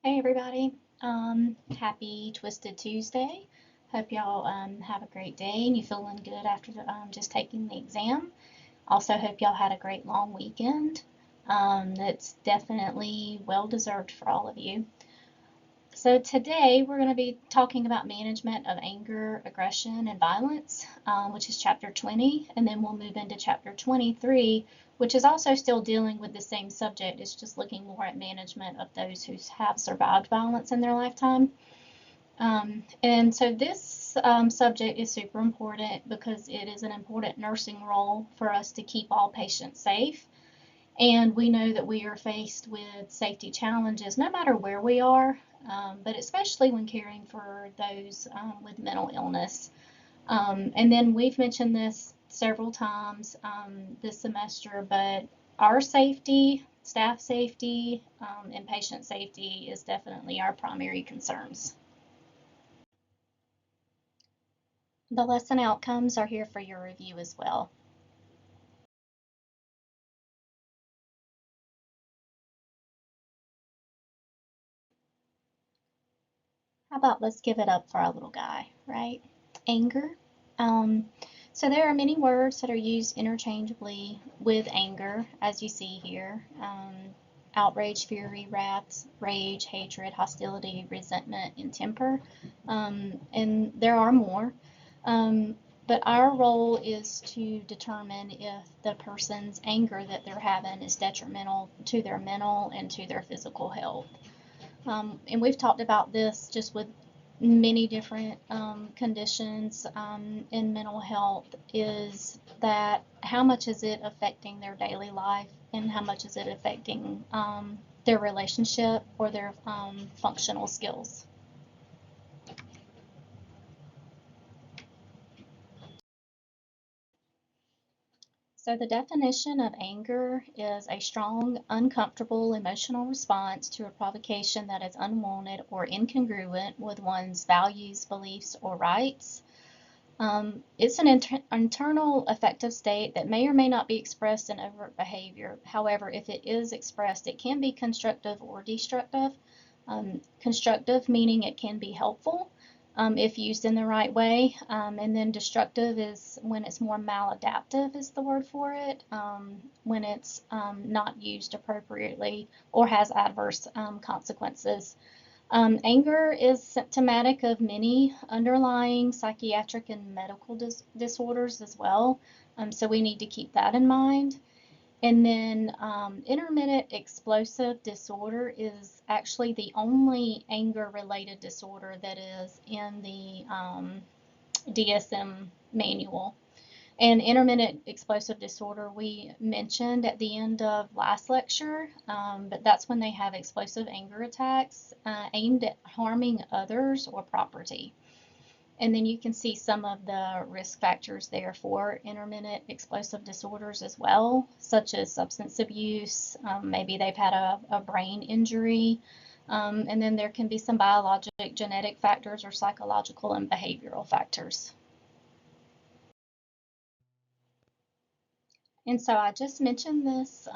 Hey everybody. Happy Twisted Tuesday. Hope y'all have a great day and you feeling good after just taking the exam. Also hope y'all had a great long weekend. That's definitely well deserved for all of you. So today we're going to be talking about management of anger, aggression, and violence, which is chapter 20, and then we'll move into chapter 23, which is also still dealing with the same subject. It's just looking more at management of those who have survived violence in their lifetime. And so this subject is super important because it is an important nursing role for us to keep all patients safe. And we know that we are faced with safety challenges no matter where we are, but especially when caring for those with mental illness. And then we've mentioned this several times this semester, but our safety, staff safety, and patient safety is definitely our primary concerns. The lesson outcomes are here for your review as well. How about let's give it up for our little guy, right? Anger. Um, so there are many words that are used interchangeably with anger, as you see here. Outrage, fury, wrath, rage, hatred, hostility, resentment, and temper. And there are more. But our role is to determine if the person's anger that they're having is detrimental to their mental and to their physical health. And we've talked about this just with many different conditions in mental health, is that how much is it affecting their daily life and how much is it affecting their relationship or their functional skills. So the definition of anger is a strong, uncomfortable emotional response to a provocation that is unwanted or incongruent with one's values, beliefs, or rights. It's an internal affective state that may or may not be expressed in overt behavior. However, if it is expressed, it can be constructive or destructive. Constructive meaning it can be helpful if used in the right way, and then destructive is when it's more maladaptive is the word for it, when it's not used appropriately or has adverse consequences. Anger is symptomatic of many underlying psychiatric and medical disorders as well, so we need to keep that in mind. And then intermittent explosive disorder is actually the only anger-related disorder that is in the DSM manual. And intermittent explosive disorder we mentioned at the end of last lecture, but that's when they have explosive anger attacks aimed at harming others or property. And then you can see some of the risk factors there for intermittent explosive disorders as well, such as substance abuse, maybe they've had a brain injury, and then there can be some biologic genetic factors or psychological and behavioral factors. And so I just mentioned this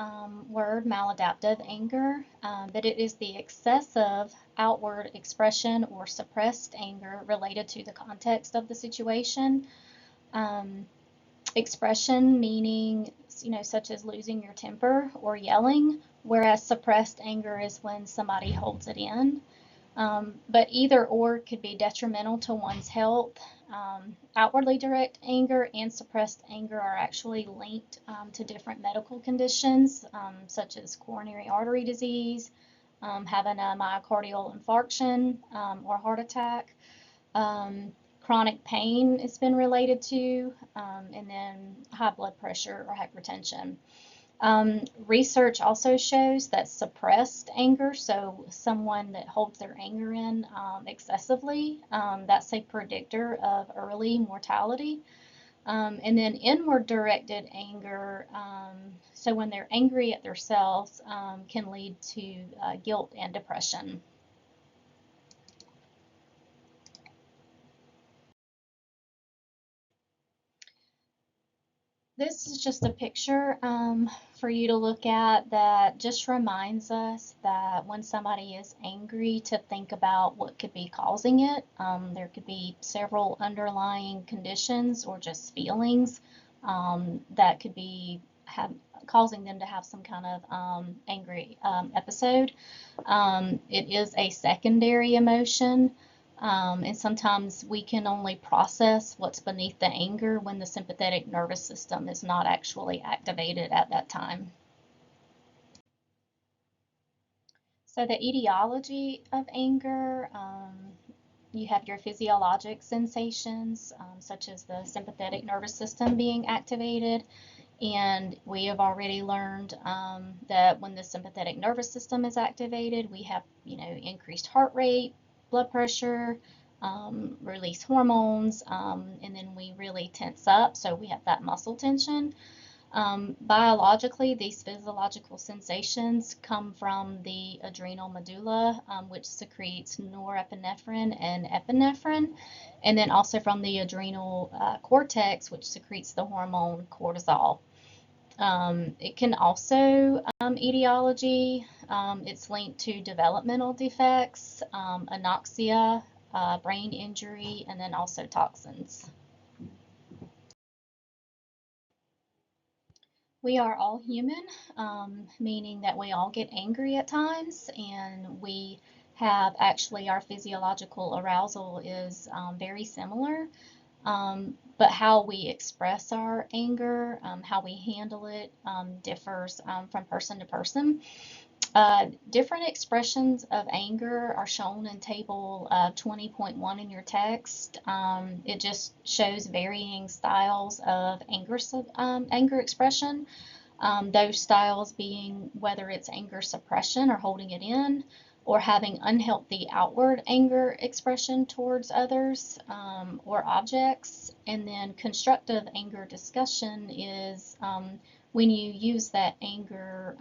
word maladaptive anger, that it is the excessive outward expression or suppressed anger related to the context of the situation. Um, Expression meaning, such as losing your temper or yelling, whereas suppressed anger is when somebody holds it in. But either or could be detrimental to one's health. Outwardly direct anger and suppressed anger are actually linked to different medical conditions, such as coronary artery disease, having a myocardial infarction or heart attack. Chronic pain has been related to, and then high blood pressure or hypertension. Research also shows that suppressed anger, so someone that holds their anger in excessively, that's a predictor of early mortality. And then inward directed anger, so when they're angry at themselves, can lead to guilt and depression. This is just a picture for you to look at that just reminds us that when somebody is angry, to think about what could be causing it. There could be several underlying conditions or just feelings that could be causing them to have some kind of angry episode. It is a secondary emotion. And sometimes we can only process what's beneath the anger when the sympathetic nervous system is not actually activated at that time. So the etiology of anger, you have your physiologic sensations, such as the sympathetic nervous system being activated. And we have already learned that when the sympathetic nervous system is activated, we have, increased heart rate, blood pressure, release hormones, and then we really tense up. So we have that muscle tension. Biologically, these physiological sensations come from the adrenal medulla, which secretes norepinephrine and epinephrine, and then also from the adrenal cortex, which secretes the hormone cortisol. It can also, etiology, it's linked to developmental defects, anoxia, brain injury, and then also toxins. We are all human, meaning that we all get angry at times, and we have actually our physiological arousal is very similar. But how we express our anger, how we handle it, differs from person to person. Different expressions of anger are shown in table 20.1 in your text. It just shows varying styles of anger expression. Those styles being whether it's anger suppression or holding it in, or having unhealthy outward anger expression towards others or objects. And then constructive anger discussion is when you use that anger,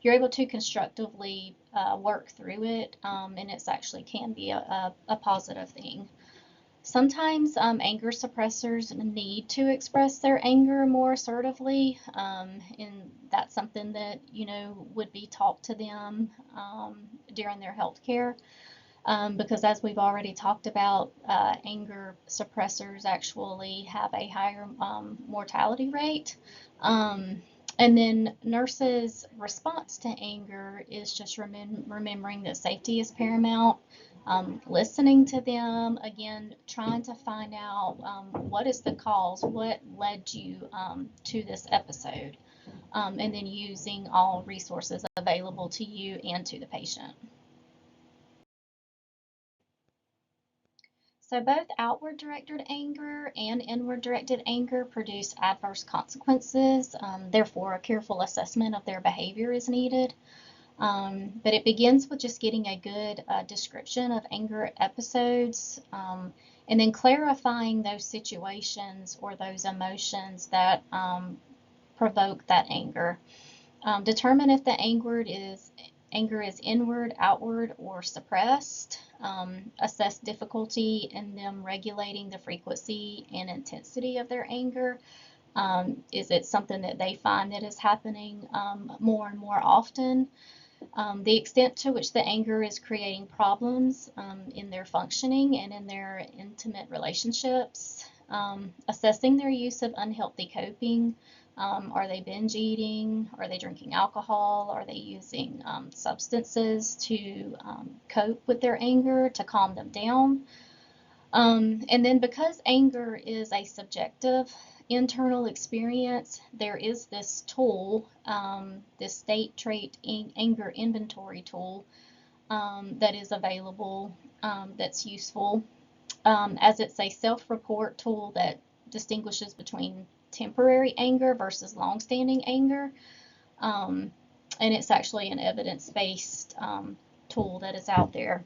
you're able to constructively work through it, and it's actually can be a positive thing. Sometimes anger suppressors need to express their anger more assertively, and that's something that would be taught to them during their health care. Because as we've already talked about, anger suppressors actually have a higher mortality rate. And then nurses' response to anger is just remembering that safety is paramount, listening to them, again, trying to find out what is the cause, what led you to this episode, and then using all resources available to you and to the patient. So both outward directed anger and inward directed anger produce adverse consequences. Therefore, a careful assessment of their behavior is needed. But it begins with just getting a good description of anger episodes, and then clarifying those situations or those emotions that provoke that anger. Determine if the anger is inward, outward, or suppressed. Assess difficulty in them regulating the frequency and intensity of their anger. Is it something that they find that is happening more and more often? The extent to which the anger is creating problems in their functioning and in their intimate relationships. Assessing their use of unhealthy coping. Are they binge eating? Are they drinking alcohol? Are they using substances to cope with their anger, to calm them down? And then because anger is a subjective internal experience, there is this tool, this state trait anger inventory tool that is available, that's useful, as it's a self-report tool that distinguishes between temporary anger versus long-standing anger, and it's actually an evidence-based tool that is out there.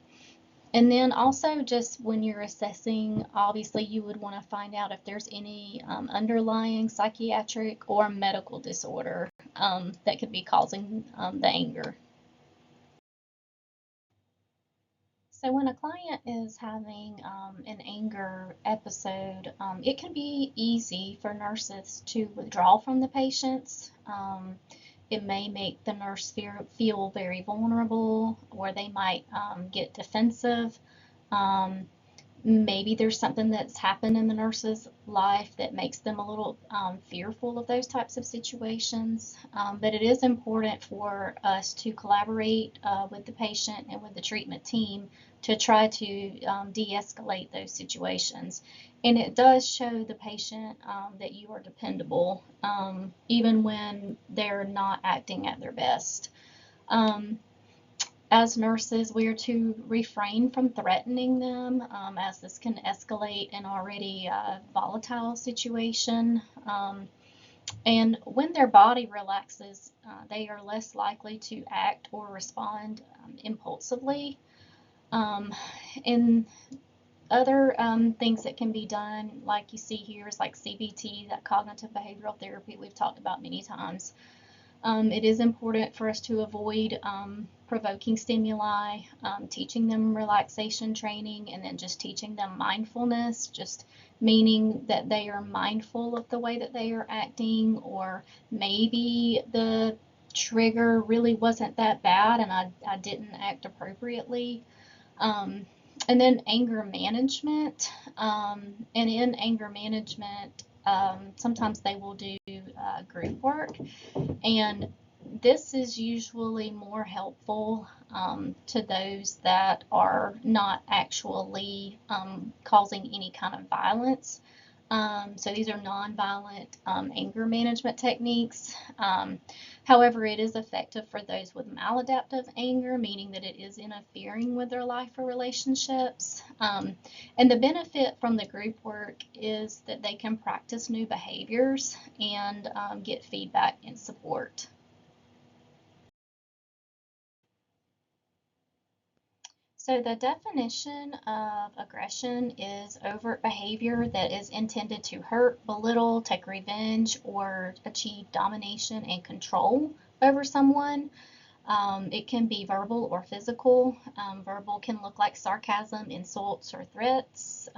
And then also, just when you're assessing, obviously you would want to find out if there's any underlying psychiatric or medical disorder that could be causing the anger. So when a client is having an anger episode, it can be easy for nurses to withdraw from the patients. It may make the nurse feel very vulnerable, or they might get defensive. Um, Maybe there's something that's happened in the nurse's life that makes them a little fearful of those types of situations. But it is important for us to collaborate with the patient and with the treatment team to try to de-escalate those situations. And it does show the patient that you are dependable, even when they're not acting at their best. Um, as nurses, we are to refrain from threatening them, as this can escalate an already volatile situation. And when their body relaxes, they are less likely to act or respond impulsively. Um, and other things that can be done, like you see here, is like CBT, that cognitive behavioral therapy we've talked about many times. It is important for us to avoid provoking stimuli, teaching them relaxation training, and then just teaching them mindfulness, just meaning that they are mindful of the way that they are acting, or maybe the trigger really wasn't that bad and I didn't act appropriately. Um, and then anger management. And in anger management, sometimes they will do group work, and this is usually more helpful to those that are not actually causing any kind of violence. So these are nonviolent anger management techniques. However, it is effective for those with maladaptive anger, meaning that it is interfering with their life or relationships. And the benefit from the group work is that they can practice new behaviors and get feedback and support. So the definition of aggression is overt behavior that is intended to hurt, belittle, take revenge, or achieve domination and control over someone. It can be verbal or physical. Verbal can look like sarcasm, insults, or threats.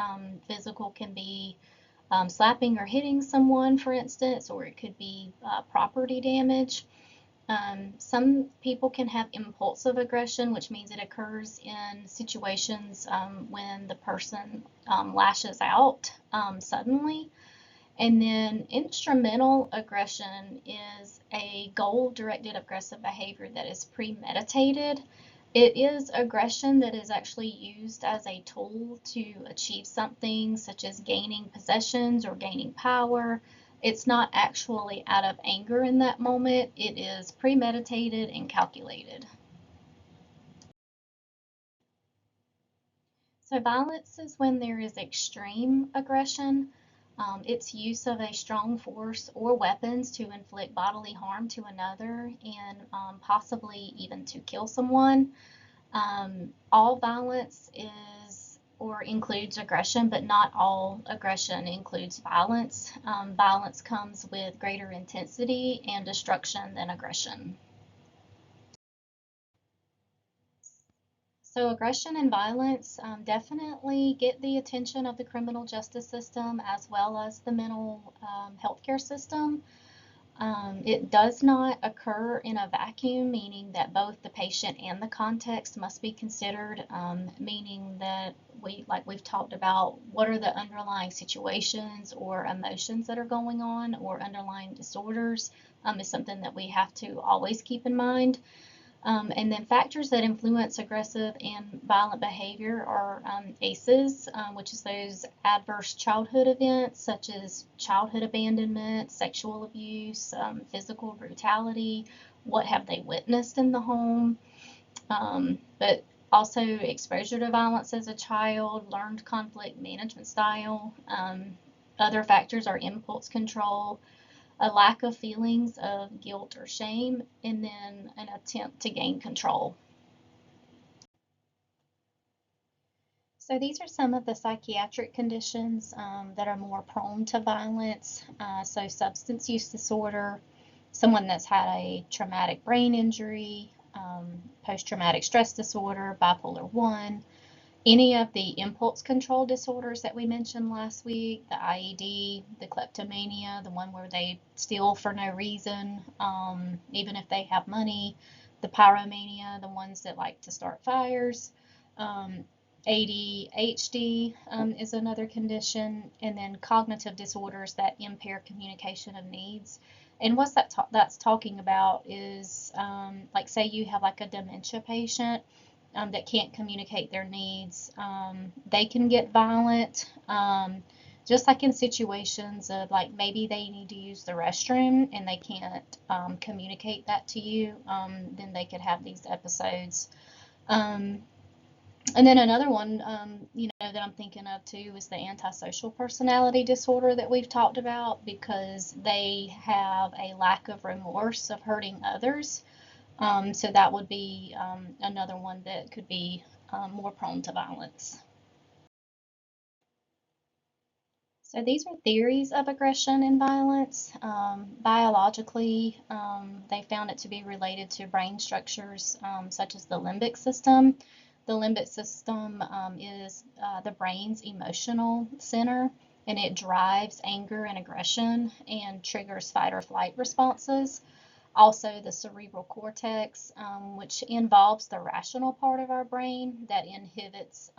Physical can be slapping or hitting someone, for instance, or it could be property damage. Some people can have impulsive aggression, which means it occurs in situations when the person lashes out suddenly. And then instrumental aggression is a goal-directed aggressive behavior that is premeditated. It is aggression that is actually used as a tool to achieve something, such as gaining possessions or gaining power. It's not actually out of anger in that moment. It is premeditated and calculated. So violence is when there is extreme aggression. It's use of a strong force or weapons to inflict bodily harm to another, and possibly even to kill someone. All violence is or includes aggression, but not all aggression includes violence. Violence comes with greater intensity and destruction than aggression. So aggression and violence definitely get the attention of the criminal justice system as well as the mental healthcare system. It does not occur in a vacuum, meaning that both the patient and the context must be considered, meaning that like we've talked about, what are the underlying situations or emotions that are going on, or underlying disorders, is something that we have to always keep in mind. And then factors that influence aggressive and violent behavior are ACEs, which is those adverse childhood events such as childhood abandonment, sexual abuse, physical brutality, what have they witnessed in the home, but also exposure to violence as a child, learned conflict management style. Other factors are impulse control, a lack of feelings of guilt or shame, and then an attempt to gain control. So these are some of the psychiatric conditions that are more prone to violence. So substance use disorder, someone that's had a traumatic brain injury, post-traumatic stress disorder, bipolar 1, Any of the impulse control disorders that we mentioned last week, the IED, the kleptomania, the one where they steal for no reason, even if they have money, the pyromania, the ones that like to start fires, um, ADHD is another condition, and then cognitive disorders that impair communication of needs. And what's that's talking about is like say you have like a dementia patient that can't communicate their needs. They can get violent, just like in situations of like maybe they need to use the restroom and they can't communicate that to you, then they could have these episodes. Um, and then another one, that I'm thinking of too is the antisocial personality disorder that we've talked about because they have a lack of remorse of hurting others. So that would be another one that could be more prone to violence. So these are theories of aggression and violence. Biologically, they found it to be related to brain structures such as the limbic system. The limbic system is the brain's emotional center, and it drives anger and aggression and triggers fight or flight responses. Also, the cerebral cortex, which involves the rational part of our brain that inhibits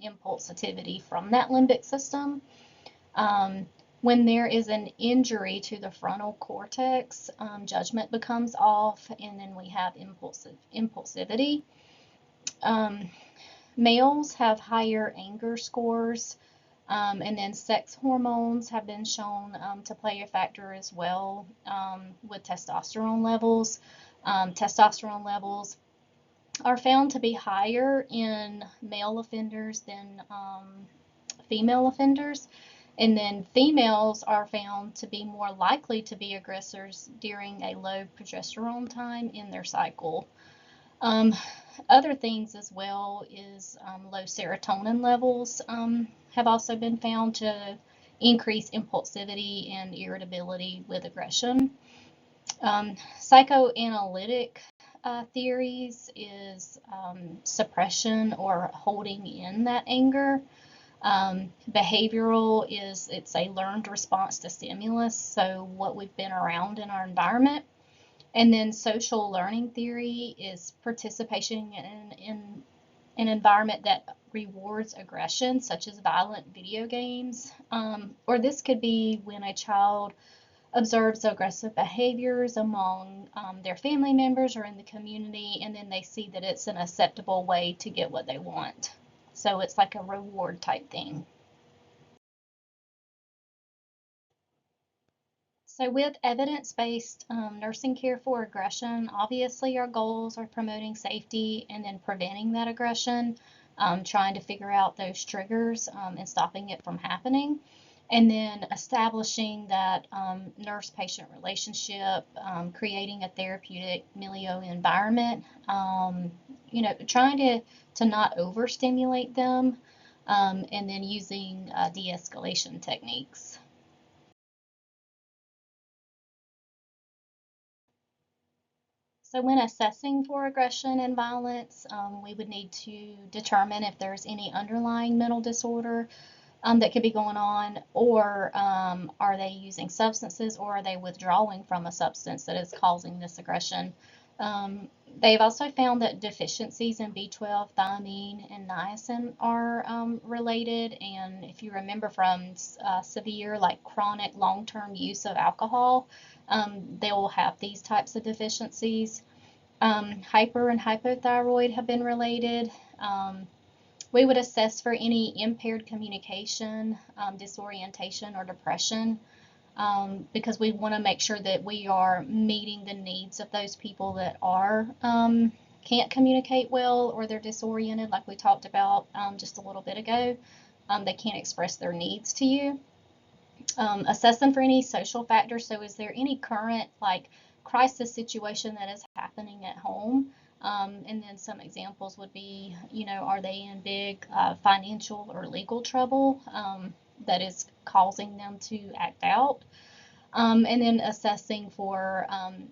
impulsivity from that limbic system. Um, when there is an injury to the frontal cortex, judgment becomes off, and then we have impulsivity. Um, Males have higher anger scores, and then sex hormones have been shown to play a factor as well with testosterone levels. Testosterone levels are found to be higher in male offenders than female offenders. And then females are found to be more likely to be aggressors during a low progesterone time in their cycle. Um, Other things as well is low serotonin levels have also been found to increase impulsivity and irritability with aggression. Psychoanalytic theories is suppression or holding in that anger. Behavioral is it's a learned response to stimulus, so what we've been around in our environment. And then social learning theory is participation in an environment that rewards aggression, such as violent video games. Or this could be when a child observes aggressive behaviors among their family members or in the community, and then they see that it's an acceptable way to get what they want. So it's like a reward type thing. So with evidence-based nursing care for aggression, obviously our goals are promoting safety and then preventing that aggression, trying to figure out those triggers and stopping it from happening, and then establishing that nurse-patient relationship, creating a therapeutic milieu environment, trying to not overstimulate them, and then using de-escalation techniques. So when assessing for aggression and violence, we would need to determine if there's any underlying mental disorder that could be going on, or are they using substances, or are they withdrawing from a substance that is causing this aggression. They've also found that deficiencies in B12, thiamine, and niacin are related. And if you remember from severe, like chronic long-term use of alcohol, they will have these types of deficiencies. Hyper and hypothyroid have been related. We would assess for any impaired communication, disorientation, or depression, because we want to make sure that we are meeting the needs of those people that are can't communicate well or they're disoriented, like we talked about just a little bit ago. They can't express their needs to you. Assessing for any social factors. So, is there any current like crisis situation that is happening at home? And then some examples would be, are they in big financial or legal trouble that is causing them to act out? And then assessing for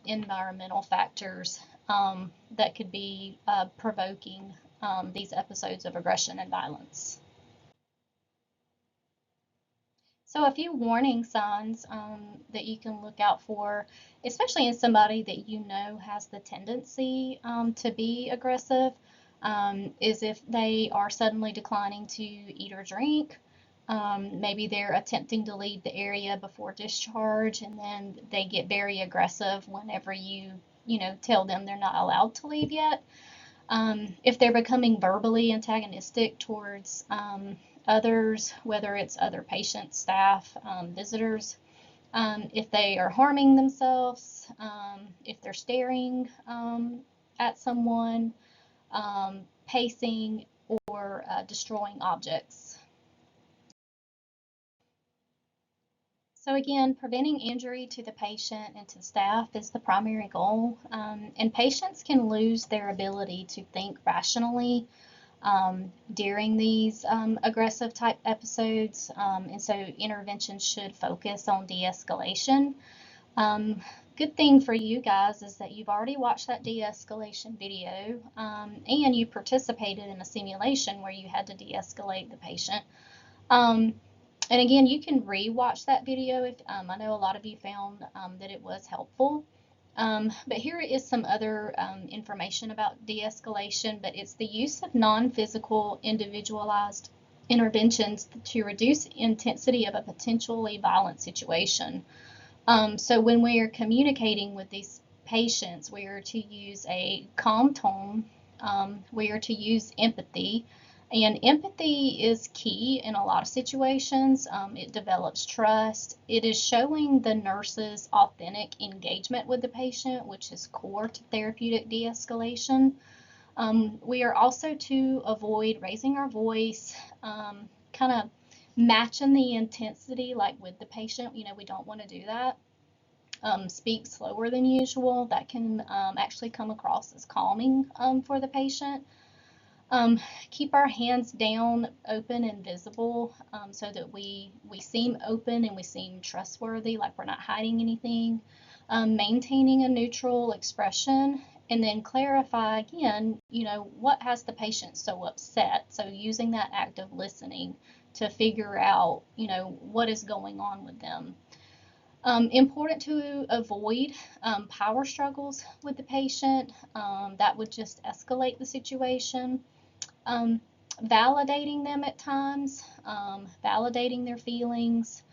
environmental factors that could be provoking these episodes of aggression and violence. So, a few warning signs that you can look out for, especially in somebody that you know has the tendency to be aggressive, is if they are suddenly declining to eat or drink. Maybe they're attempting to leave the area before discharge, and then they get very aggressive whenever you tell them they're not allowed to leave yet. If they're becoming verbally antagonistic towards others, whether it's other patients, staff, visitors, if they are harming themselves, if they're staring at someone, pacing, or destroying objects. So again, preventing injury to the patient and to staff is the primary goal, and patients can lose their ability to think rationally during these aggressive type episodes, and so intervention should focus on de-escalation. Um, Good thing for you guys is that you've already watched that de-escalation video, and you participated in a simulation where you had to de-escalate the patient. Um, and again, you can re-watch that video if I know a lot of you found that it was helpful. But here is some other information about de-escalation, but it's the use of non-physical individualized interventions to reduce intensity of a potentially violent situation. So when we are communicating with these patients, we are to use a calm tone. We are to use empathy. And empathy is key in a lot of situations. It develops trust. It is showing the nurse's authentic engagement with the patient, which is core to therapeutic de-escalation. We are also to avoid raising our voice, kind of matching the intensity like with the patient. We don't want to do that. Speak slower than usual. That can actually come across as calming for the patient. Keep our hands down, open and visible, so that we seem open and we seem trustworthy, like we're not hiding anything. Maintaining a neutral expression, and then clarify again, what has the patient so upset. So using that active listening to figure out, what is going on with them. Important to avoid power struggles with the patient. That would just escalate the situation. um, Validating them at times, validating their feelings,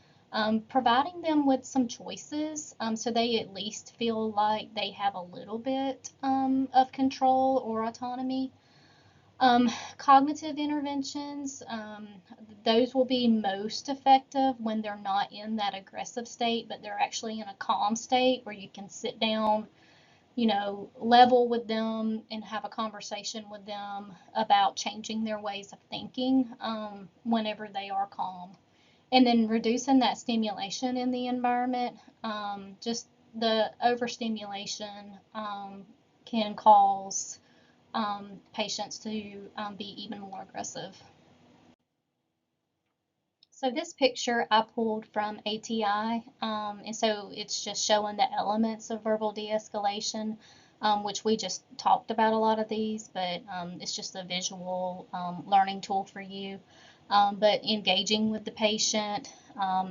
providing them with some choices, so they at least feel like they have a little bit of control or autonomy. Cognitive interventions, those will be most effective when they're not in that aggressive state, but they're actually in a calm state where you can sit down, level with them and have a conversation with them about changing their ways of thinking whenever they are calm. And then reducing that stimulation in the environment. Just the overstimulation can cause patients to be even more aggressive. So this picture I pulled from ATI, and so it's just showing the elements of verbal de-escalation, which we just talked about a lot of these, but it's just a visual learning tool for you. But engaging with the patient,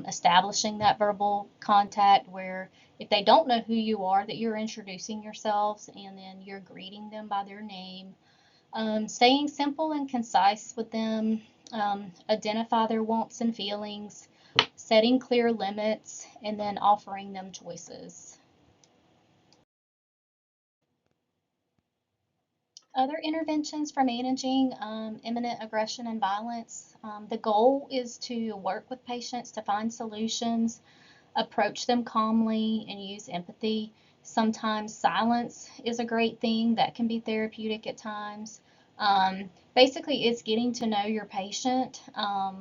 establishing that verbal contact where if they don't know who you are, that you're introducing yourselves and then you're greeting them by their name. Staying simple and concise with them, identify their wants and feelings, setting clear limits, and then offering them choices. Other interventions for managing imminent aggression and violence. The goal is to work with patients to find solutions, approach them calmly, and use empathy. Sometimes silence is a great thing that can be therapeutic at times. Basically, it's getting to know your patient,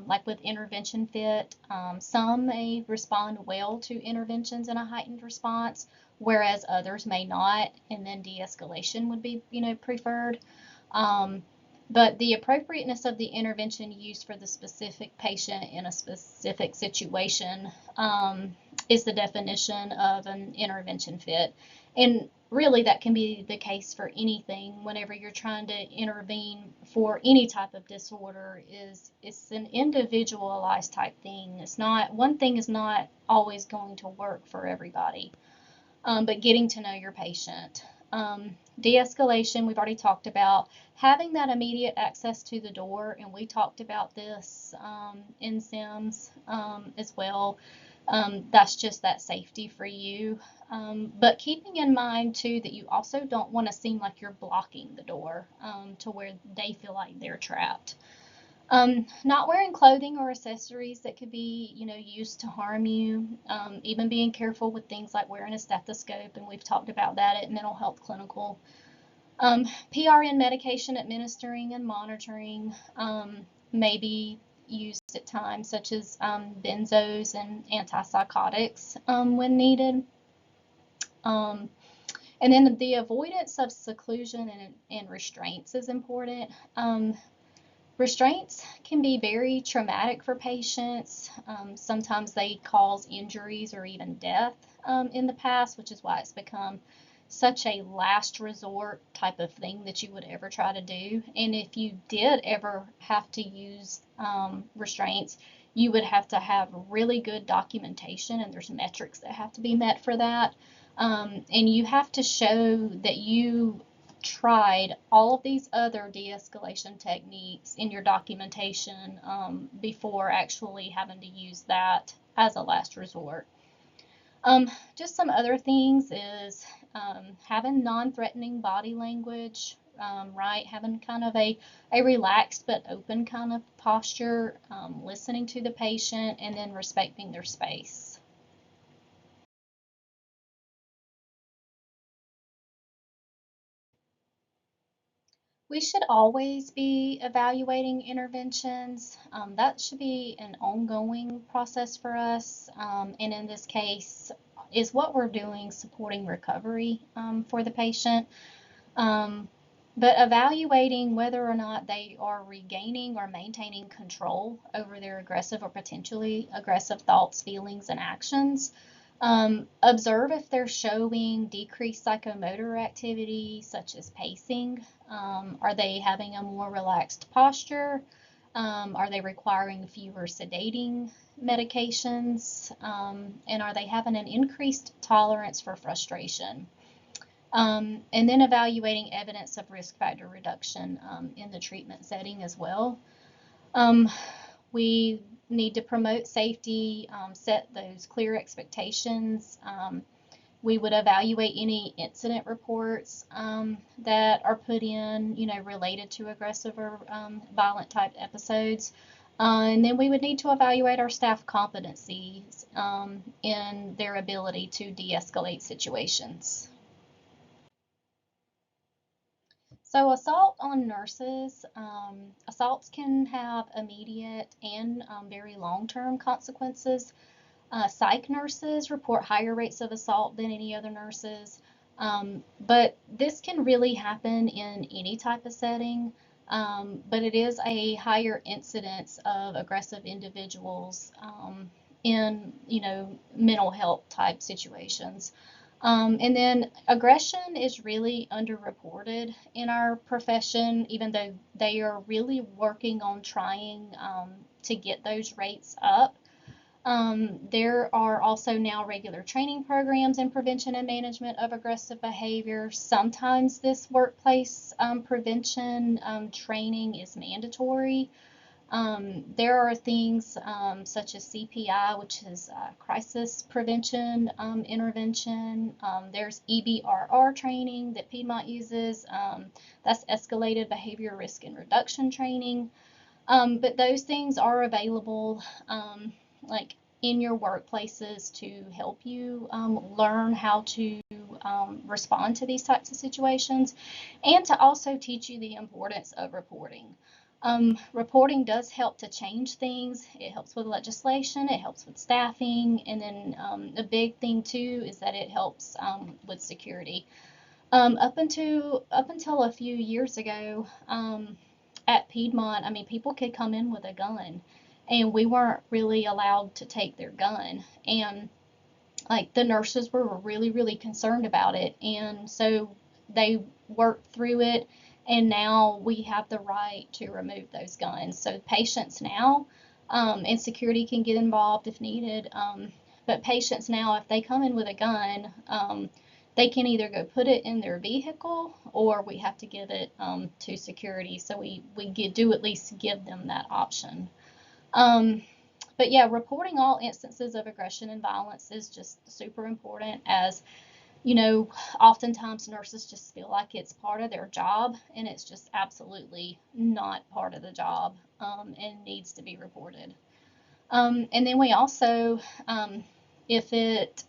like with intervention fit. Some may respond well to interventions in a heightened response, whereas others may not, and then de-escalation would be, preferred. Um, but the appropriateness of the intervention used for the specific patient in a specific situation is the definition of an intervention fit. And really that can be the case for anything whenever you're trying to intervene for any type of disorder. Is it's an individualized type thing. It's not, one thing is not always going to work for everybody. But getting to know your patient. De-escalation, we've already talked about. Having that immediate access to the door, and we talked about this in Sims as well. That's just that safety for you. But keeping in mind too that you also don't want to seem like you're blocking the door to where they feel like they're trapped. Not wearing clothing or accessories that could be, used to harm you. Even being careful with things like wearing a stethoscope, and we've talked about that at mental health clinical. PRN medication administering and monitoring may be used at times, such as benzos and antipsychotics when needed. Um, and then the avoidance of seclusion and restraints is important. Restraints can be very traumatic for patients. Sometimes they cause injuries or even death in the past, which is why it's become such a last resort type of thing that you would ever try to do. And if you did ever have to use restraints, you would have to have really good documentation, and there's metrics that have to be met for that. And you have to show that you tried all of these other de-escalation techniques in your documentation before actually having to use that as a last resort. Just some other things is having non-threatening body language, right? Having kind of a relaxed but open kind of posture, listening to the patient, and then respecting their space. We should always be evaluating interventions. That should be an ongoing process for us. And in this case, is what we're doing supporting recovery for the patient. Um, but evaluating whether or not they are regaining or maintaining control over their aggressive or potentially aggressive thoughts, feelings, and actions. Observe if they're showing decreased psychomotor activity, such as pacing. Are they having a more relaxed posture? Are they requiring fewer sedating medications? And are they having an increased tolerance for frustration? And then evaluating evidence of risk factor reduction in the treatment setting as well. Um, we need to promote safety, set those clear expectations. We would evaluate any incident reports that are put in, related to aggressive or violent type episodes. And then we would need to evaluate our staff competencies in their ability to de-escalate situations. So assault on nurses, assaults can have immediate and very long-term consequences. Psych nurses report higher rates of assault than any other nurses, but this can really happen in any type of setting. But it is a higher incidence of aggressive individuals in, mental health type situations. And then aggression is really underreported in our profession, even though they are really working on trying to get those rates up. There are also now regular training programs in prevention and management of aggressive behavior. Sometimes this workplace prevention training is mandatory. There are things such as CPI, which is crisis prevention intervention. There's EBRR training that Piedmont uses. That's escalated behavior risk and reduction training. But those things are available, like in your workplaces, to help you learn how to respond to these types of situations, and to also teach you the importance of reporting. Reporting does help to change things. It helps with legislation, it helps with staffing, and then the big thing too is that it helps with security. Up until a few years ago, at Piedmont, I mean, people could come in with a gun, and we weren't really allowed to take their gun. And like the nurses were really, really concerned about it. And so they worked through it. And now we have the right to remove those guns. So patients now, and security can get involved if needed. But patients now, if they come in with a gun, they can either go put it in their vehicle or we have to give it to security. So do at least give them that option. Um, but yeah, reporting all instances of aggression and violence is just super important, as you know, oftentimes nurses just feel like it's part of their job, and it's just absolutely not part of the job, and needs to be reported. And then we also, if it,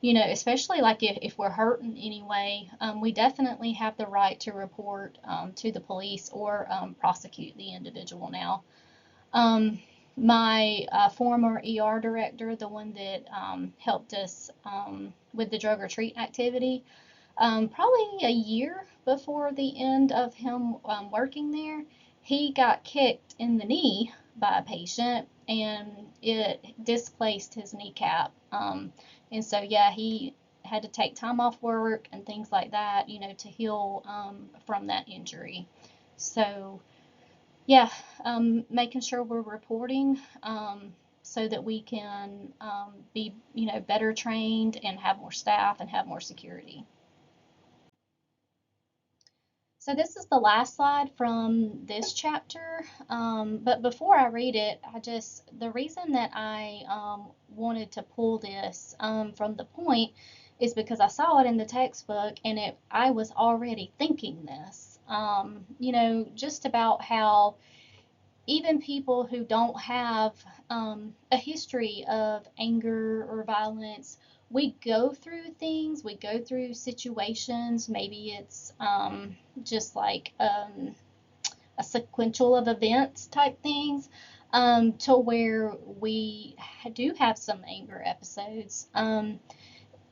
especially like if we're hurt in any way, we definitely have the right to report to the police or prosecute the individual now. Um, my former ER director, the one that helped us with the drug retreat activity, probably a year before the end of him working there, he got kicked in the knee by a patient and it displaced his kneecap. And so, yeah, he had to take time off work and things like that, to heal from that injury. So, yeah, making sure we're reporting so that we can be, better trained and have more staff and have more security. So this is the last slide from this chapter, but before I read it, the reason that I wanted to pull this from the point is because I saw it in the textbook and I was already thinking this, just about how even people who don't have a history of anger or violence, we go through things, we go through situations. Maybe it's just like a sequential of events type things, to where we do have some anger episodes.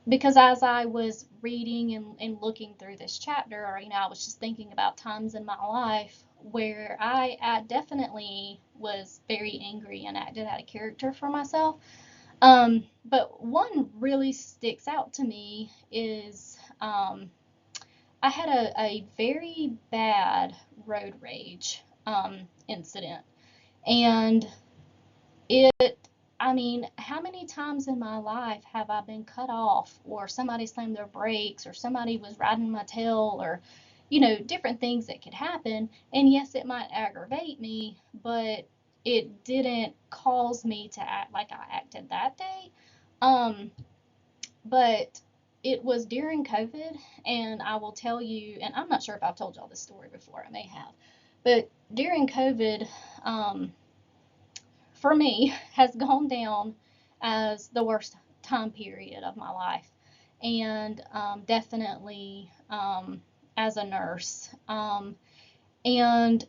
Because as I was reading and looking through this chapter, or, I was just thinking about times in my life where I definitely was very angry and acted out of character for myself. But one really sticks out to me is I had a very bad road rage incident. And it, I mean, how many times in my life have I been cut off, or somebody slammed their brakes, or somebody was riding my tail, or, different things that could happen. And yes, it might aggravate me, but it didn't cause me to act like I acted that day. Um, but it was during COVID, and I will tell you, and I'm not sure if I've told y'all this story before, I may have, but during COVID, um, for me, has gone down as the worst time period of my life. And definitely as a nurse. And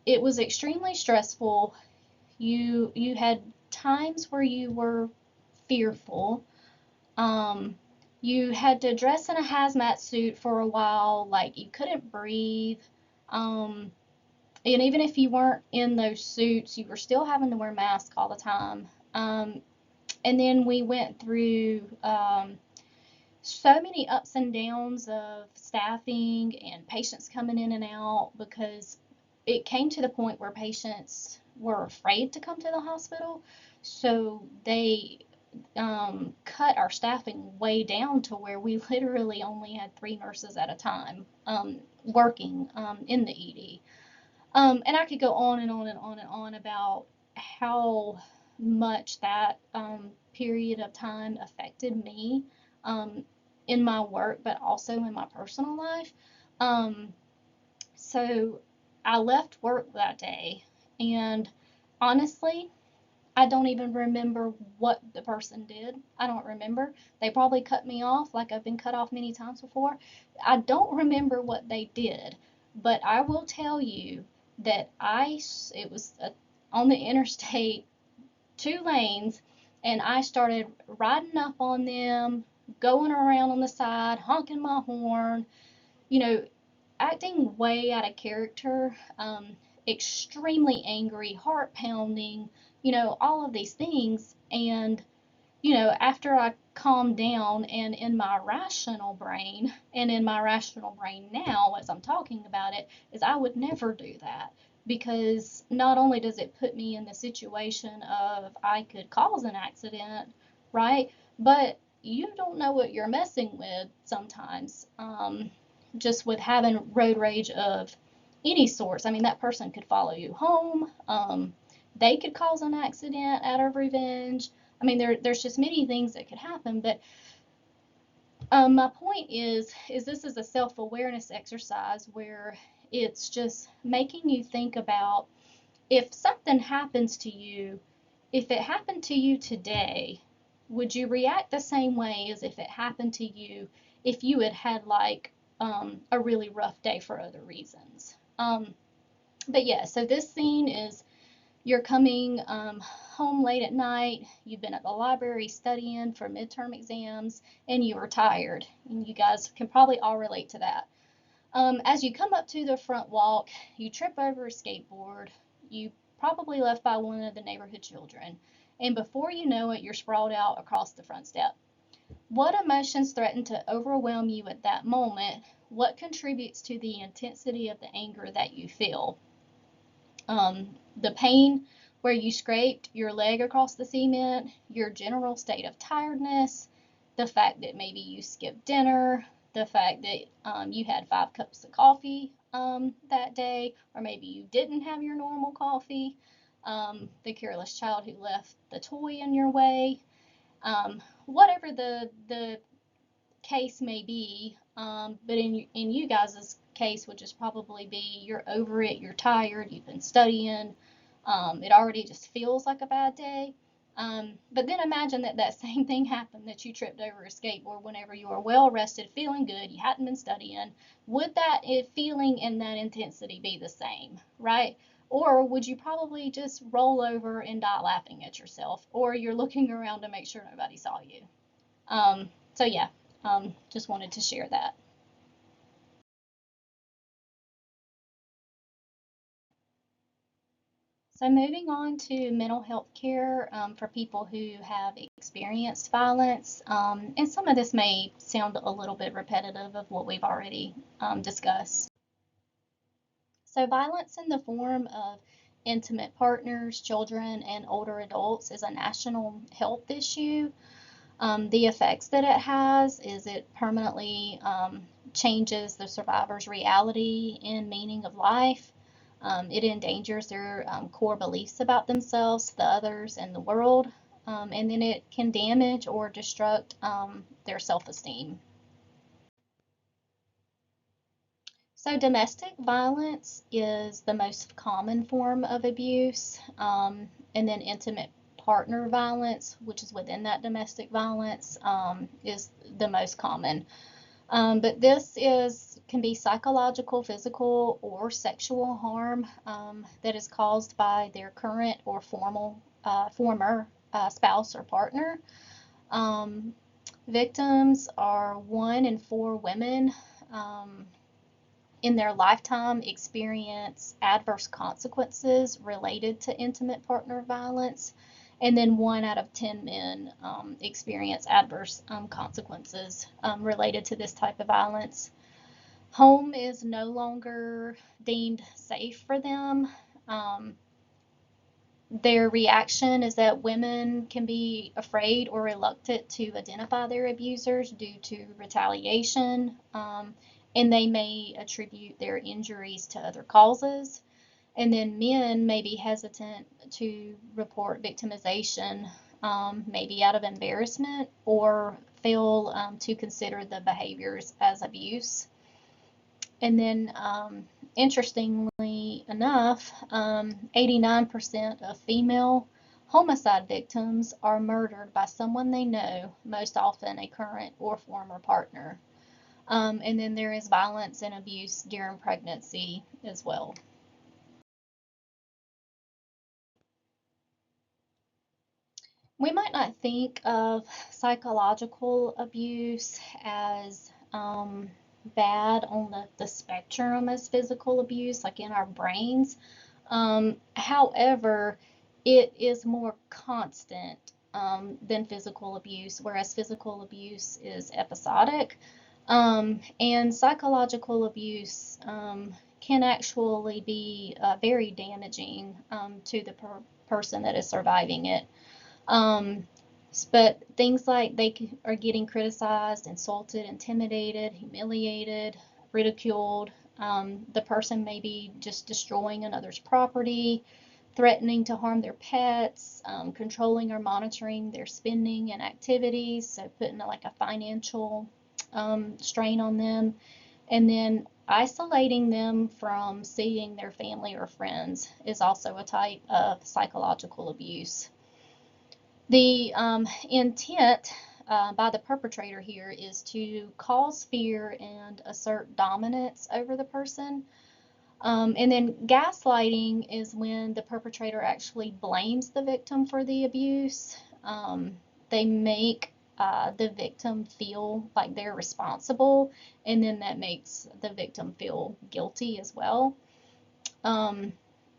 it was extremely stressful. You had times where you were fearful. Um, you had to dress in a hazmat suit for a while, like you couldn't breathe. Um, and even if you weren't in those suits, you were still having to wear masks all the time. And then we went through so many ups and downs of staffing and patients coming in and out, because it came to the point where patients were afraid to come to the hospital. So they cut our staffing way down to where we literally only had 3 nurses at a time working in the ED. And I could go on and on and on and on about how much that period of time affected me um, in my work, but also in my personal life. Um, so I left work that day, and honestly, I don't even remember what the person did. I don't remember. They probably cut me off like I've been cut off many times before. I don't remember what they did, but I will tell you that it was on the interstate, 2 lanes, and I started riding up on them, going around on the side, honking my horn, you know, acting way out of character, extremely angry, heart pounding, all of these things. And after I calm down and in my rational brain, and in my rational brain now as I'm talking about it, is I would never do that, because not only does it put me in the situation of I could cause an accident, right? But you don't know what you're messing with sometimes. Just with having road rage of any sorts. I mean, that person could follow you home. They could cause an accident out of revenge. I mean, there's just many things that could happen, but my point is this is a self-awareness exercise where it's just making you think about, if something happens to you, if it happened to you today, would you react the same way as if it happened to you if you had had like a really rough day for other reasons? But yeah, so this scene is, you're coming home late at night, you've been at the library studying for midterm exams, and you are tired. And you guys can probably all relate to that. As you come up to the front walk, you trip over a skateboard, you probably left by one of the neighborhood children, and before you know it, you're sprawled out across the front step. What emotions threaten to overwhelm you at that moment? What contributes to the intensity of the anger that you feel? The pain where you scraped your leg across the cement, your general state of tiredness, the fact that maybe you skipped dinner, the fact that you had 5 cups of coffee that day, or maybe you didn't have your normal coffee, the careless child who left the toy in your way, whatever the case may be, but in you guys' case would just probably be you're over it, you're tired, you've been studying, it already just feels like a bad day. But then imagine that that same thing happened, that you tripped over a skateboard whenever you were well rested, feeling good, you hadn't been studying. Would that feeling and that intensity be the same, right? Or would you probably just roll over and die laughing at yourself, or you're looking around to make sure nobody saw you? So yeah, just wanted to share that. So moving on to mental health care for people who have experienced violence, and some of this may sound a little bit repetitive of what we've already discussed. So violence in the form of intimate partners, children, and older adults is a national health issue. The effects that it has is it permanently changes the survivor's reality and meaning of life. It endangers their core beliefs about themselves, the others, and the world. And then it can damage or destruct their self esteem. So, domestic violence is the most common form of abuse, and then intimate partner violence, which is within that domestic violence, is the most common. But this is can be psychological, physical, or sexual harm that is caused by their current or former spouse or partner. Um, Victims are 1 in 4 women. Um, in their lifetime experience adverse consequences related to intimate partner violence, and then 1 out of 10 men experience adverse consequences related to this type of violence. Home is no longer deemed safe for them. Um, their reaction is that women can be afraid or reluctant to identify their abusers due to retaliation, and they may attribute their injuries to other causes. And then men may be hesitant to report victimization, maybe out of embarrassment, or fail to consider the behaviors as abuse. And then, interestingly enough, 89% of female homicide victims are murdered by someone they know, most often a current or former partner. And then there is violence and abuse during pregnancy as well. We might not think of psychological abuse as bad on the spectrum as physical abuse, like in our brains. However, it is more constant than physical abuse, whereas physical abuse is episodic. And psychological abuse can actually be very damaging to the person that is surviving it. Um, but things like are getting criticized, insulted, intimidated, humiliated, ridiculed. The person may be just destroying another's property, threatening to harm their pets, controlling or monitoring their spending and activities, so putting like a financial strain on them, and then isolating them from seeing their family or friends is also a type of psychological abuse. The intent by the perpetrator here is to cause fear and assert dominance over the person. And then gaslighting is when the perpetrator actually blames the victim for the abuse. They make the victim feel like they're responsible, and then that makes the victim feel guilty as well. Um,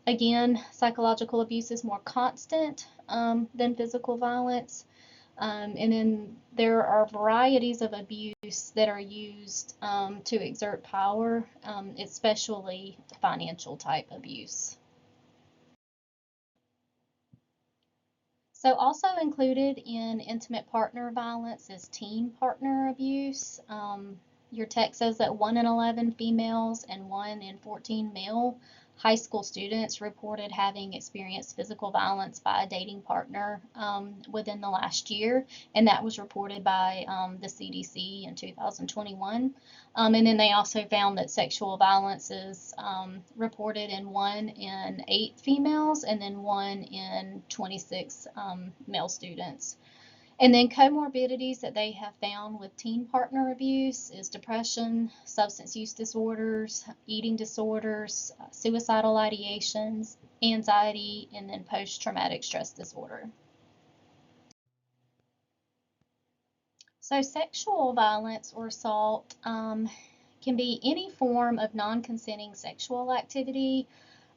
Again, psychological abuse is more constant than physical violence. And then there are varieties of abuse that are used to exert power, especially financial type abuse. So also included in intimate partner violence is teen partner abuse. Your text says that 1 in 11 females and 1 in 14 male high school students reported having experienced physical violence by a dating partner within the last year, and that was reported by the CDC in 2021. And then they also found that sexual violence is reported in 1 in 8 females and then 1 in 26 male students. And then comorbidities that they have found with teen partner abuse is depression, substance use disorders, eating disorders, suicidal ideations, anxiety, and then post-traumatic stress disorder. So sexual violence or assault can be any form of non-consenting sexual activity,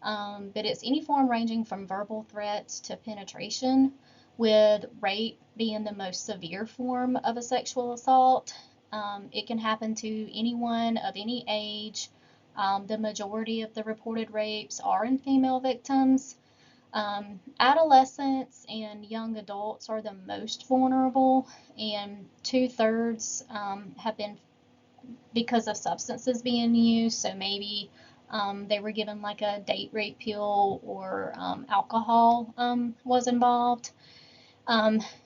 but it's any form ranging from verbal threats to penetration, with rape being the most severe form of a sexual assault. It can happen to anyone of any age. The majority of the reported rapes are in female victims. Adolescents and young adults are the most vulnerable, and 2/3 have been because of substances being used. So maybe they were given like a date rape pill, or alcohol was involved.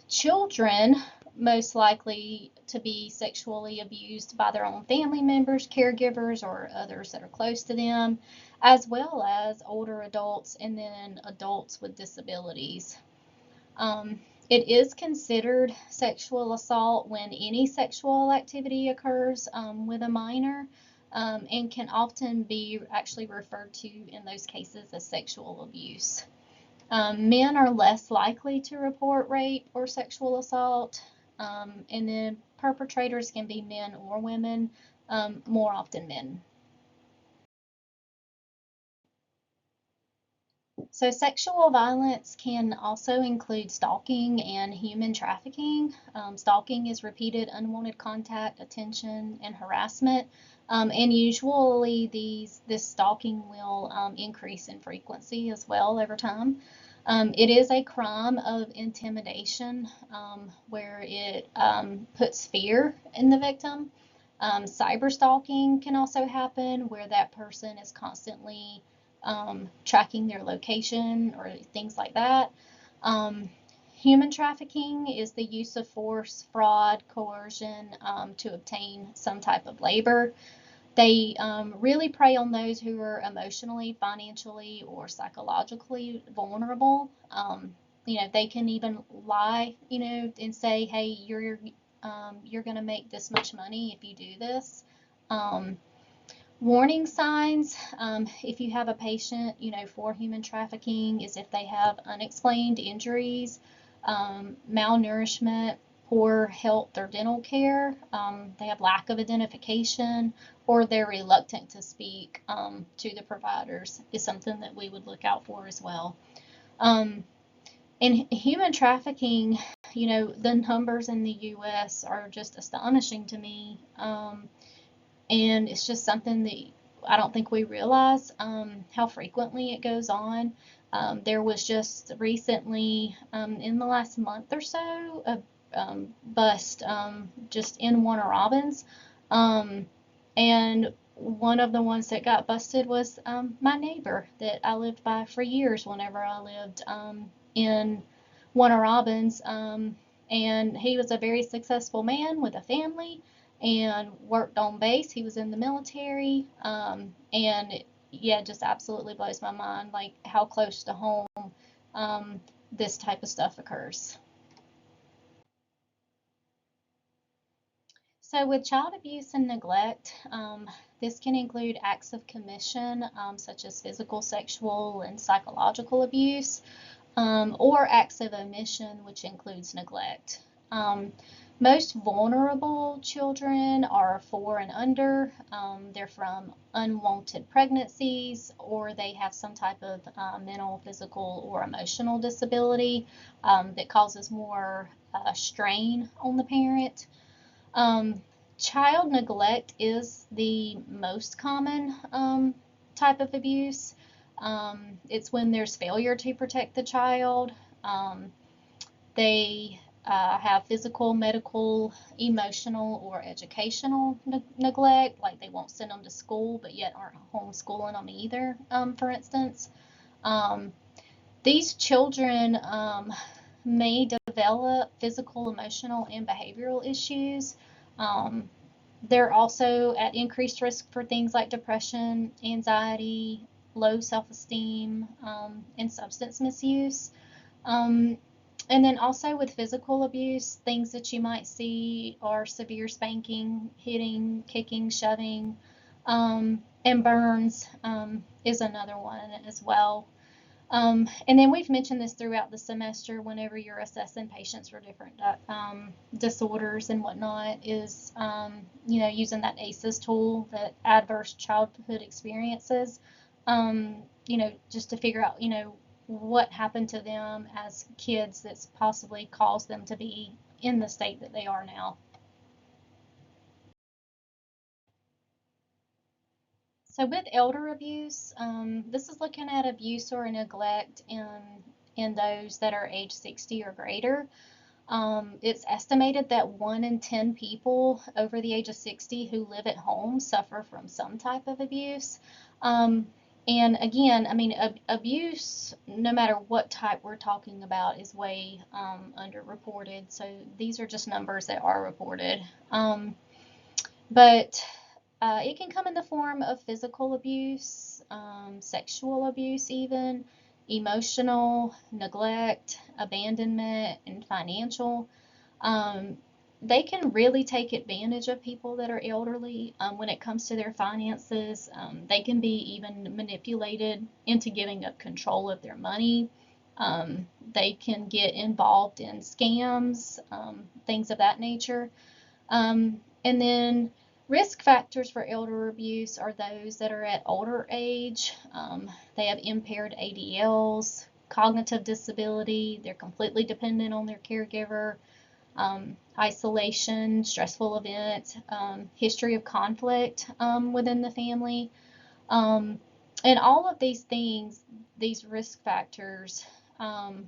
Children most likely to be sexually abused by their own family members, caregivers, or others that are close to them, as well as older adults and then adults with disabilities. Um, it is considered sexual assault when any sexual activity occurs with a minor, and can often be actually referred to in those cases as sexual abuse. Men are less likely to report rape or sexual assault, and then perpetrators can be men or women, more often men. So sexual violence can also include stalking and human trafficking. Stalking is repeated unwanted contact, attention, and harassment. And usually this stalking will increase in frequency as well over time. It is a crime of intimidation, where it puts fear in the victim. Cyber stalking can also happen, where that person is constantly tracking their location or things like that. Um, Human trafficking is the use of force, fraud, coercion to obtain some type of labor. They really prey on those who are emotionally, financially, or psychologically vulnerable. They can even lie, and say, "Hey, you're going to make this much money if you do this." Um, Warning signs, if you have a patient, for human trafficking, is if they have unexplained injuries, malnourishment, poor health or dental care, they have lack of identification, or they're reluctant to speak to the providers, is something that we would look out for as well. In human trafficking, the numbers in the US are just astonishing to me. And it's just something that I don't think we realize how frequently it goes on. There was just recently, in the last month or so, a bust just in Warner Robins. Um, and one of the ones that got busted was my neighbor that I lived by for years whenever I lived in Warner Robins. And he was a very successful man with a family and worked on base. He was in the military. Yeah, just absolutely blows my mind, like how close to home um, this type of stuff occurs. So, with child abuse and neglect, this can include acts of commission, such as physical, sexual, and psychological abuse, or acts of omission, which includes neglect. Um, Most vulnerable children are 4 and under. They're from unwanted pregnancies, or they have some type of mental, physical, or emotional disability that causes more strain on the parent. Um, Child neglect is the most common type of abuse. It's when there's failure to protect the child. Um, they have physical, medical, emotional, or educational neglect, like they won't send them to school but yet aren't homeschooling them either, for instance. Um, these children may develop physical, emotional, and behavioral issues. Um, they're also at increased risk for things like depression, anxiety, low self esteem, and substance misuse. Um, and then also with physical abuse, things that you might see are severe spanking, hitting, kicking, shoving, and burns is another one as well. And then we've mentioned this throughout the semester whenever you're assessing patients for different disorders and whatnot, is, using that ACEs tool, that adverse childhood experiences, just to figure out, what happened to them as kids that's possibly caused them to be in the state that they are now. So with elder abuse, this is looking at abuse or neglect in those that are age 60 or greater. It's estimated that 1 in 10 people over the age of 60 who live at home suffer from some type of abuse. Um, and again, I mean, abuse, no matter what type we're talking about, is way underreported. So these are just numbers that are reported. But it can come in the form of physical abuse, sexual abuse, even emotional, neglect, abandonment, and financial. Um, they can really take advantage of people that are elderly when it comes to their finances. They can be even manipulated into giving up control of their money. They can get involved in scams, things of that nature. And then risk factors for elder abuse are those that are at older age. They have impaired ADLs, cognitive disability, they're completely dependent on their caregiver, isolation, stressful events, history of conflict within the family. Um, and all of these things, these risk factors, um,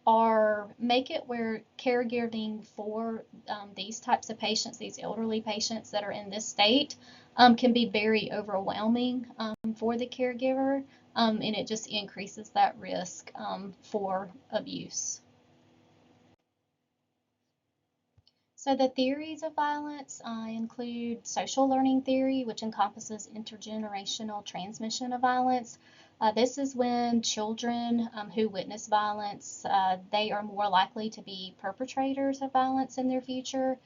are make it where caregiving for these types of patients, these elderly patients that are in this state, can be very overwhelming for the caregiver, and it just increases that risk for abuse. So the theories of violence include social learning theory, which encompasses intergenerational transmission of violence. This is when children who witness violence, they are more likely to be perpetrators of violence in their future.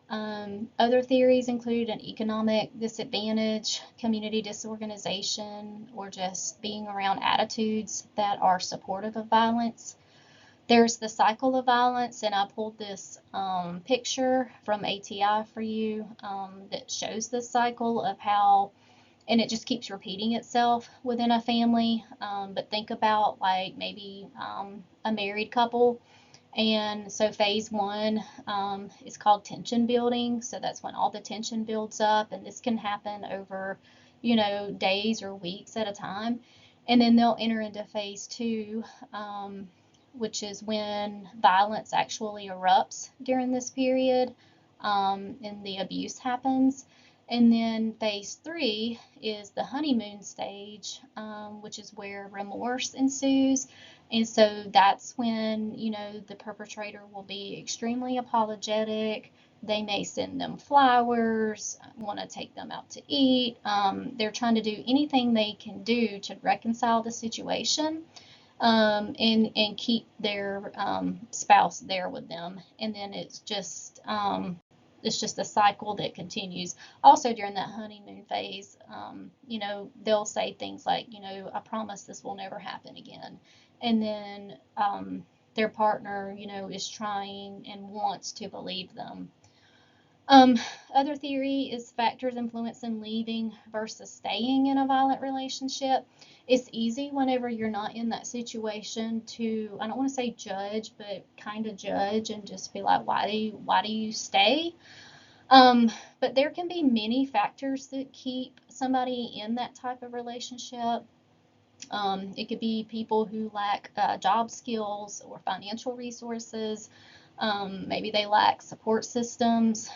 Other theories include an economic disadvantage, community disorganization, or just being around attitudes that are supportive of violence. There's the cycle of violence, and I pulled this picture from ATI for you that shows this cycle of how, and it just keeps repeating itself within a family. But think about like maybe a married couple, And so phase one is called tension building. So that's when all the tension builds up, and this can happen over, days or weeks at a time. And then they'll enter into phase two, which is when violence actually erupts during this period, and the abuse happens. And then phase three is the honeymoon stage, which is where remorse ensues. And so that's when, the perpetrator will be extremely apologetic. They may send them flowers, want to take them out to eat. They're trying to do anything they can do to reconcile the situation, and keep their spouse there with them. And then it's just a cycle that continues. Also, during that honeymoon phase, they'll say things like, I promise this will never happen again. And then their partner, is trying and wants to believe them. Um, Other theory is factors influencing leaving versus staying in a violent relationship. It's easy whenever you're not in that situation to, I don't want to say judge, but kind of judge and just be like, why do you stay? But there can be many factors that keep somebody in that type of relationship. It could be people who lack job skills or financial resources. Maybe they lack support systems.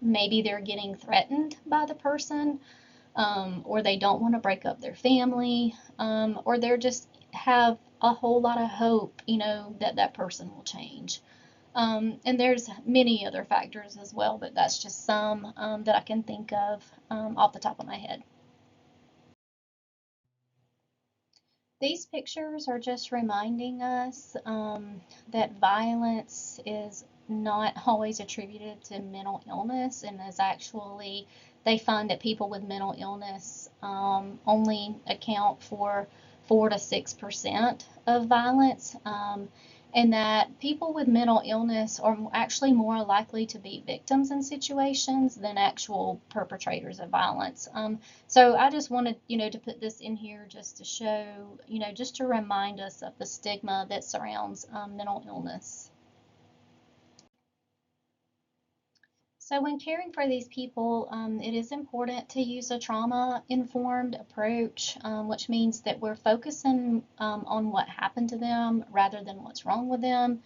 Maybe they're getting threatened by the person, or they don't want to break up their family, or they're just have a whole lot of hope, that that person will change. And there's many other factors as well, but that's just some that I can think of off the top of my head. These pictures are just reminding us that violence is not always attributed to mental illness, and is actually, they find that people with mental illness only account for 4 to 6% of violence. And that people with mental illness are actually more likely to be victims in situations than actual perpetrators of violence. So I just wanted, to put this in here just to show, just to remind us of the stigma that surrounds mental illness. So when caring for these people, it is important to use a trauma-informed approach, which means that we're focusing on what happened to them rather than what's wrong with them,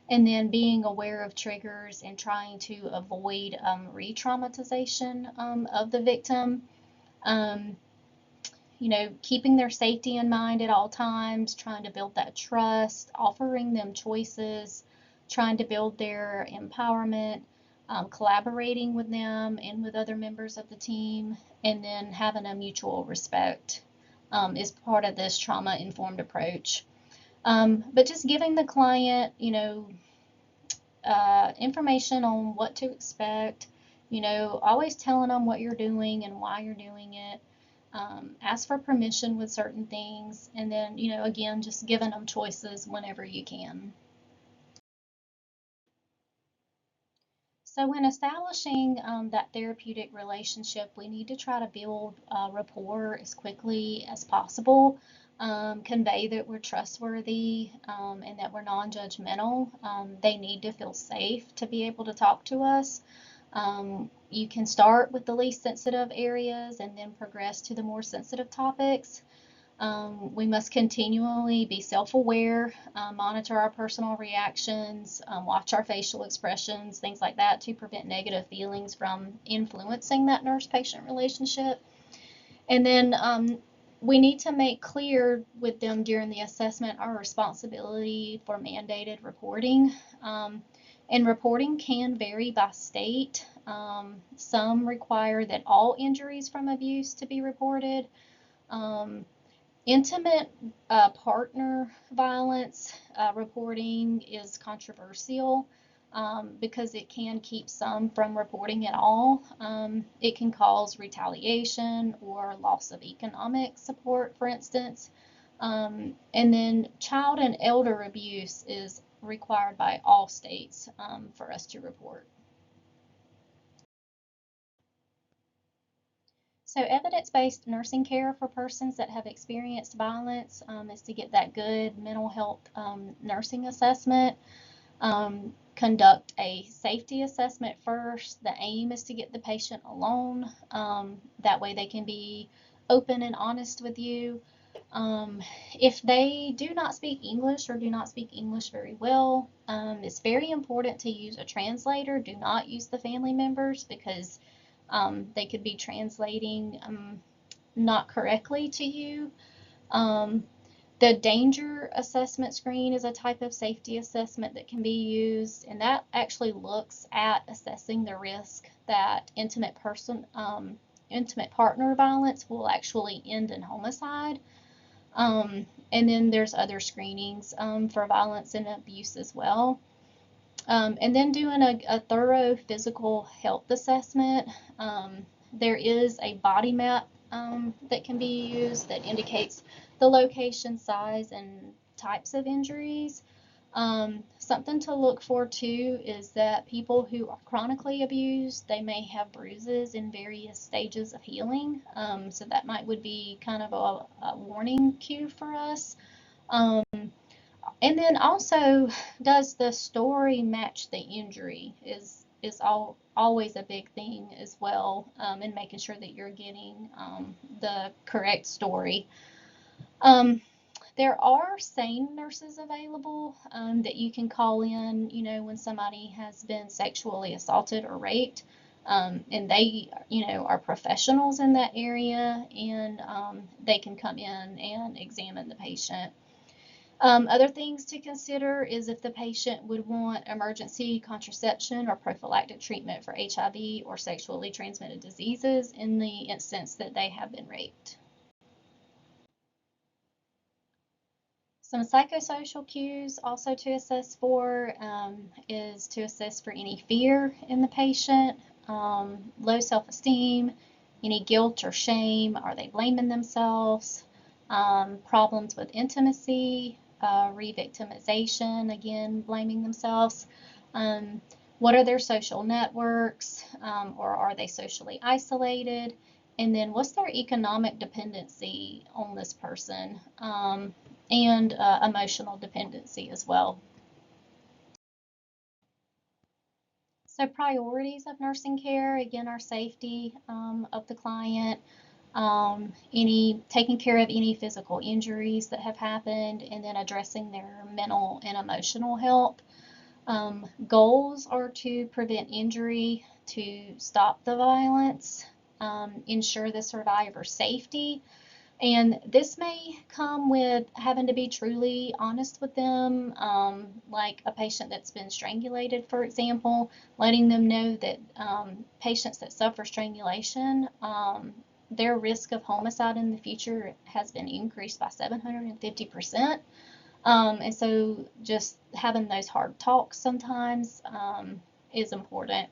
and then being aware of triggers and trying to avoid re-traumatization of the victim. Um, Keeping their safety in mind at all times, trying to build that trust, offering them choices, trying to build their empowerment, collaborating with them and with other members of the team, and then having a mutual respect is part of this trauma-informed approach. But just giving the client, information on what to expect, always telling them what you're doing and why you're doing it. Ask for permission with certain things, and then, again, just giving them choices whenever you can. So when establishing that therapeutic relationship, we need to try to build rapport as quickly as possible, convey that we're trustworthy, and that we're non-judgmental. They need to feel safe to be able to talk to us. You can start with the least sensitive areas and then progress to the more sensitive topics. We must continually be self-aware, monitor our personal reactions, watch our facial expressions, things like that, to prevent negative feelings from influencing that nurse-patient relationship. And then we need to make clear with them during the assessment our responsibility for mandated reporting. And reporting can vary by state. Some require that all injuries from abuse to be reported. Um, Intimate partner violence reporting is controversial because it can keep some from reporting at all. It can cause retaliation or loss of economic support, for instance. And then child and elder abuse is required by all states for us to report. So evidence-based nursing care for persons that have experienced violence is to get that good mental health nursing assessment. Conduct a safety assessment first. The aim is to get the patient alone. That way they can be open and honest with you. Um, if they do not speak English or do not speak English very well, it's very important to use a translator. Do not use the family members because they could be translating not correctly to you. Um, the danger assessment screen is a type of safety assessment that can be used, and that actually looks at assessing the risk that intimate partner violence will actually end in homicide. And then there's other screenings for violence and abuse as well. And then doing a thorough physical health assessment. There is a body map that can be used that indicates the location, size, and types of injuries. Something to look for too is that people who are chronically abused, they may have bruises in various stages of healing. So that would be kind of a warning cue for us. Um, and then also, does the story match the injury? Is always a big thing as well, in making sure that you're getting the correct story. Um, there are SANE nurses available that you can call in, when somebody has been sexually assaulted or raped. And they, are professionals in that area, and they can come in and examine the patient. Other things to consider is if the patient would want emergency contraception or prophylactic treatment for HIV or sexually transmitted diseases in the instance that they have been raped. Some psychosocial cues also to assess for is to assess for any fear in the patient, low self-esteem, any guilt or shame, are they blaming themselves, problems with intimacy, re-victimization, again, blaming themselves. What are their social networks, or are they socially isolated? And then what's their economic dependency on this person? And emotional dependency as well. So priorities of nursing care, again, are safety of the client, any taking care of any physical injuries that have happened, and then addressing their mental and emotional health. Goals are to prevent injury, to stop the violence, ensure the survivor's safety. And this may come with having to be truly honest with them, like a patient that's been strangulated, for example, letting them know that patients that suffer strangulation, their risk of homicide in the future has been increased by 750%. And so just having those hard talks sometimes is important.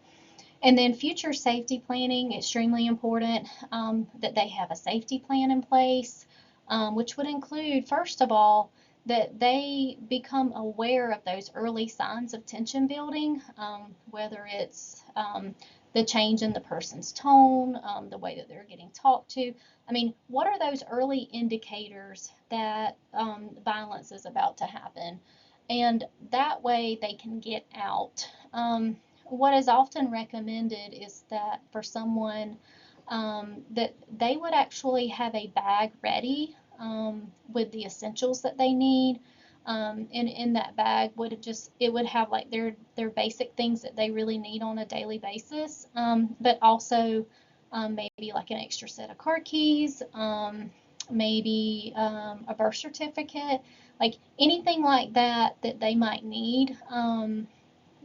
And then future safety planning, extremely important, that they have a safety plan in place, which would include, first of all, that they become aware of those early signs of tension building, whether it's the change in the person's tone, the way that they're getting talked to. I mean, what are those early indicators that violence is about to happen? And that way they can get out. What is often recommended is that for someone that they would actually have a bag ready with the essentials that they need. And in that bag it would have like their basic things that they really need on a daily basis, but also maybe like an extra set of car keys, maybe a birth certificate, like anything like that that they might need.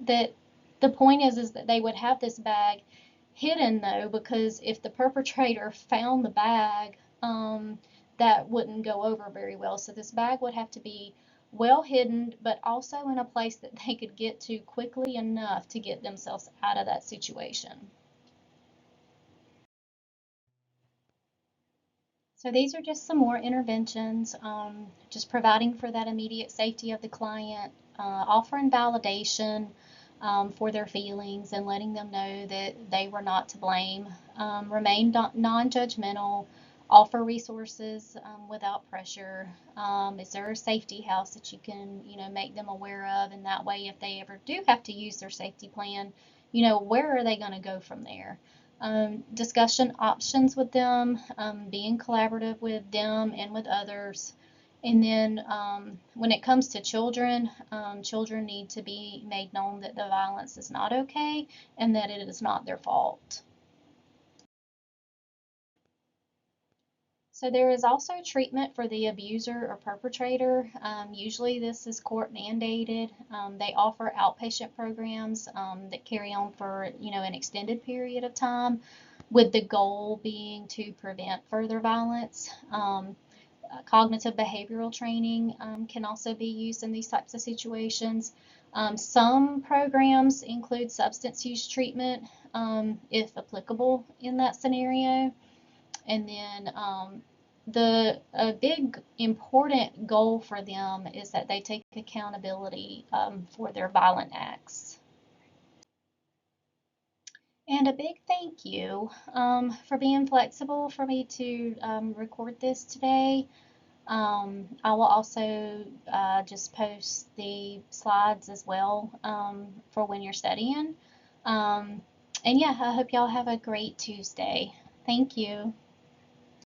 That the point is that they would have this bag hidden though, because if the perpetrator found the bag, that wouldn't go over very well. So this bag would have to be well hidden, but also in a place that they could get to quickly enough to get themselves out of that situation. So these are just some more interventions, just providing for that immediate safety of the client, offering validation, for their feelings and letting them know that they were not to blame. Remain non-judgmental, offer resources without pressure. Is there a safety house that you can, make them aware of? And that way, if they ever do have to use their safety plan, where are they going to go from there? Discussion options with them, being collaborative with them and with others. And then when it comes to children, children need to be made known that the violence is not okay and that it is not their fault. So there is also treatment for the abuser or perpetrator. Usually this is court mandated. They offer outpatient programs that carry on for an extended period of time, with the goal being to prevent further violence. Cognitive behavioral training can also be used in these types of situations. Some programs include substance use treatment if applicable in that scenario. And then the a big important goal for them is that they take accountability for their violent acts. And a big thank you for being flexible for me to record this today. I will also just post the slides as well for when you're studying. Um, and yeah, I hope y'all have a great Tuesday. Thank you.